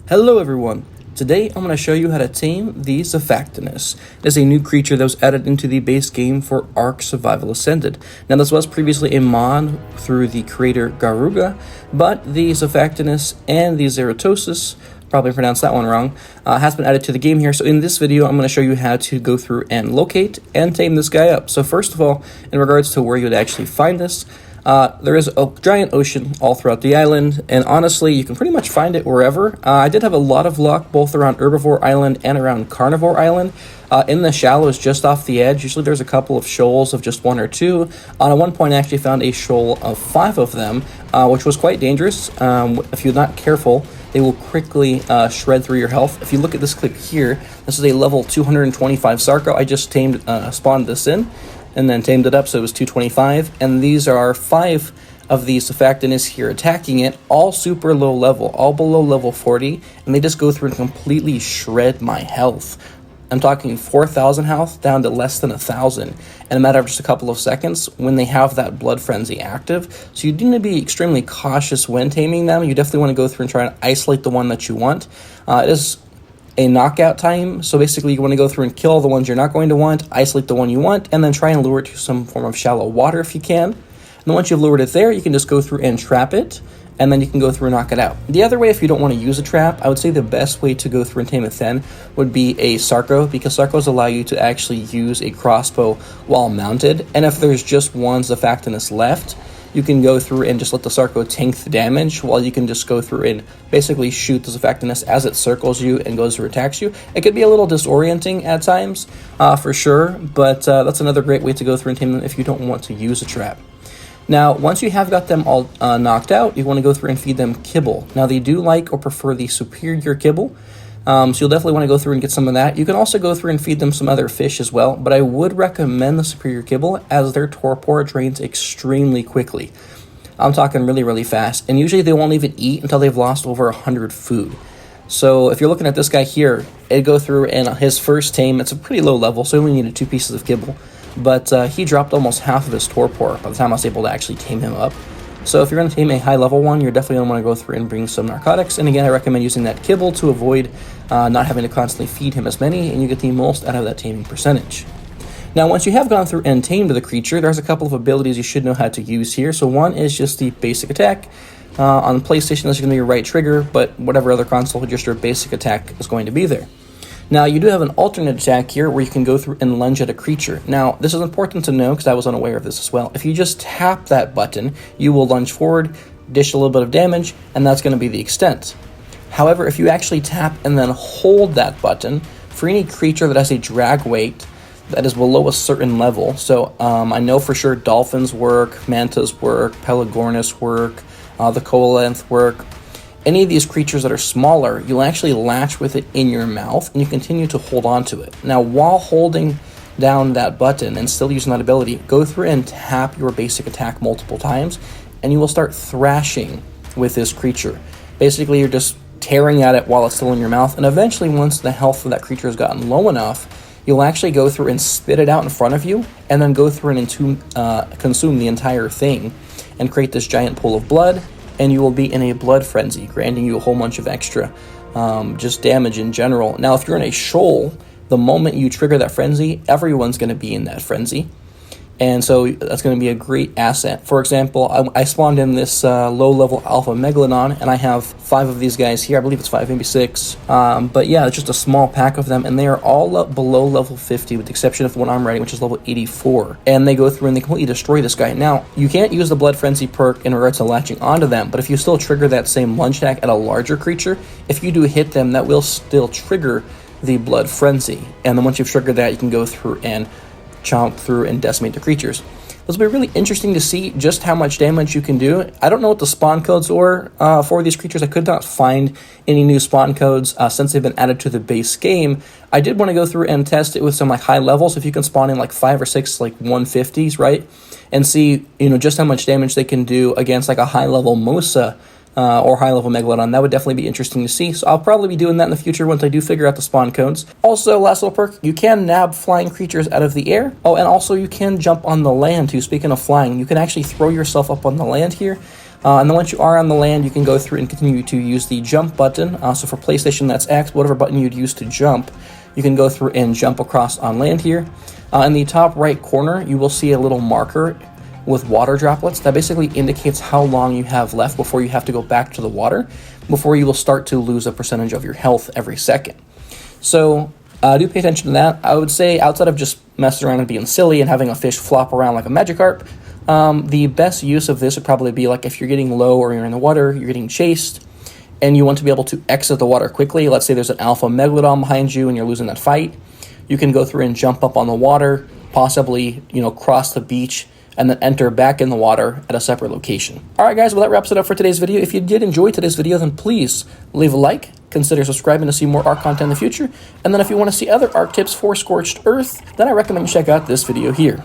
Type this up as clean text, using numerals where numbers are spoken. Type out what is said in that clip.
Hello everyone! Today I'm going to show you how to tame the Xiphactinus. It is a new creature that was added into the base game for Ark Survival Ascended. Now this was previously a mod through the creator Garuga, but the Xiphactinus and the Xeratosis, probably pronounced that one wrong, has been added to the game here. So in this video I'm going to show you how to go through and locate and tame this guy up. So first of all, in regards to where you would actually find this, there is a giant ocean all throughout the island, and honestly, you can pretty much find it wherever. I did have a lot of luck both around Herbivore Island and around Carnivore Island. In the shallows, just off the edge, usually there's a couple of shoals of just one or two. At one point, I actually found a shoal of 5 of them, which was quite dangerous. If you're not careful, they will quickly shred through your health. If you look at this clip here, this is a level 225 Sarco. I just spawned this in, and then tamed it up, so it was 225, and these are 5 of these Xiphactinus here attacking it, all super low level, all below level 40, and they just go through and completely shred my health. I'm talking 4,000 health down to less than 1,000 in a matter of just a couple of seconds when they have that blood frenzy active. So you need to be extremely cautious when taming them. You definitely want to go through and try and isolate the one that you want. It is a knockout time, so basically you want to go through and kill the ones you're not going to want, isolate the one you want, and then try and lure it to some form of shallow water if you can. And then once you've lured it there, you can just go through and trap it, and then you can go through and knock it out. The other way, if you don't want to use a trap, I would say the best way to go through and tame it then would be a Sarco, because Sarcos allow you to actually use a crossbow while mounted, and if there's just one Xiphactinus left, you can go through and just let the Sarco tank the damage, while you can just go through and basically shoot the Xiphactinus as it circles you and goes through attacks you. It could be a little disorienting at times, for sure, but that's another great way to go through and tame them if you don't want to use a trap. Now, once you have got them all knocked out, you want to go through and feed them kibble. Now, they do like or prefer the superior kibble, so you'll definitely want to go through and get some of that. You can also go through and feed them some other fish as well, but I would recommend the superior kibble as their torpor drains extremely quickly. I'm talking really, really fast, and usually they won't even eat until they've lost over 100 food. So if you're looking at this guy here, it'd go through and his first tame, it's a pretty low level, so he only needed 2 pieces of kibble, but he dropped almost half of his torpor by the time I was able to actually tame him up. So if you're going to tame a high level one, you're definitely going to want to go through and bring some narcotics. And again, I recommend using that kibble to avoid not having to constantly feed him as many, and you get the most out of that taming percentage. Now, once you have gone through and tamed the creature, there's a couple of abilities you should know how to use here. So one is just the basic attack. On PlayStation, this is going to be your right trigger, but whatever other console, just your basic attack is going to be there. Now, you do have an alternate attack here where you can go through and lunge at a creature. Now, this is important to know because I was unaware of this as well. If you just tap that button, you will lunge forward, dish a little bit of damage, and that's going to be the extent. However, if you actually tap and then hold that button, for any creature that has a drag weight that is below a certain level, so I know for sure dolphins work, mantas work, pelagornis work, the coelacanth work. Any of these creatures that are smaller, you'll actually latch with it in your mouth, and you continue to hold on to it. Now, while holding down that button and still using that ability, go through and tap your basic attack multiple times, and you will start thrashing with this creature. Basically, you're just tearing at it while it's still in your mouth, and eventually, once the health of that creature has gotten low enough, you'll actually go through and spit it out in front of you, and then go through and consume the entire thing, and create this giant pool of blood, and you will be in a blood frenzy, granting you a whole bunch of extra just damage in general. Now, if you're in a shoal, the moment you trigger that frenzy, everyone's going to be in that frenzy. And so that's going to be a great asset. For example, I spawned in this low-level alpha megalodon, and I have 5 of these guys here. I believe it's 5, maybe 6. But yeah, it's just a small pack of them, and they are all up below level 50, with the exception of the one I'm riding, which is level 84. And they go through and they completely destroy this guy. Now, you can't use the Blood Frenzy perk in regards to latching onto them, but if you still trigger that same lunge attack at a larger creature, if you do hit them, that will still trigger the Blood Frenzy. And then once you've triggered that, you can go through and chomp through and decimate the creatures. This will be really interesting to see just how much damage you can do. I don't know what the spawn codes were for these creatures. I could not find any new spawn codes since they've been added to the base game. I did want to go through and test it with some high levels. If you can spawn in 5 or 6 150s, right, and see just how much damage they can do against a high level Mosa or high-level Megalodon. That would definitely be interesting to see, so I'll probably be doing that in the future once I do figure out the spawn codes. Also, last little perk, you can nab flying creatures out of the air. Oh, and also you can jump on the land too. Speaking of flying, you can actually throw yourself up on the land here. And then once you are on the land, you can go through and continue to use the jump button. So for PlayStation, that's X, whatever button you'd use to jump. You can go through and jump across on land here. In the top right corner, you will see a little marker with water droplets. That basically indicates how long you have left before you have to go back to the water, before you will start to lose a percentage of your health every second. So do pay attention to that. I would say outside of just messing around and being silly and having a fish flop around like a Magikarp, the best use of this would probably be like if you're getting low or you're in the water, you're getting chased, and you want to be able to exit the water quickly. Let's say there's an alpha megalodon behind you and you're losing that fight. You can go through and jump up on the water, possibly, cross the beach, and then enter back in the water at a separate location. Alright guys, well that wraps it up for today's video. If you did enjoy today's video, then please leave a like, consider subscribing to see more ARK content in the future, and then if you want to see other ARK tips for Scorched Earth, then I recommend you check out this video here.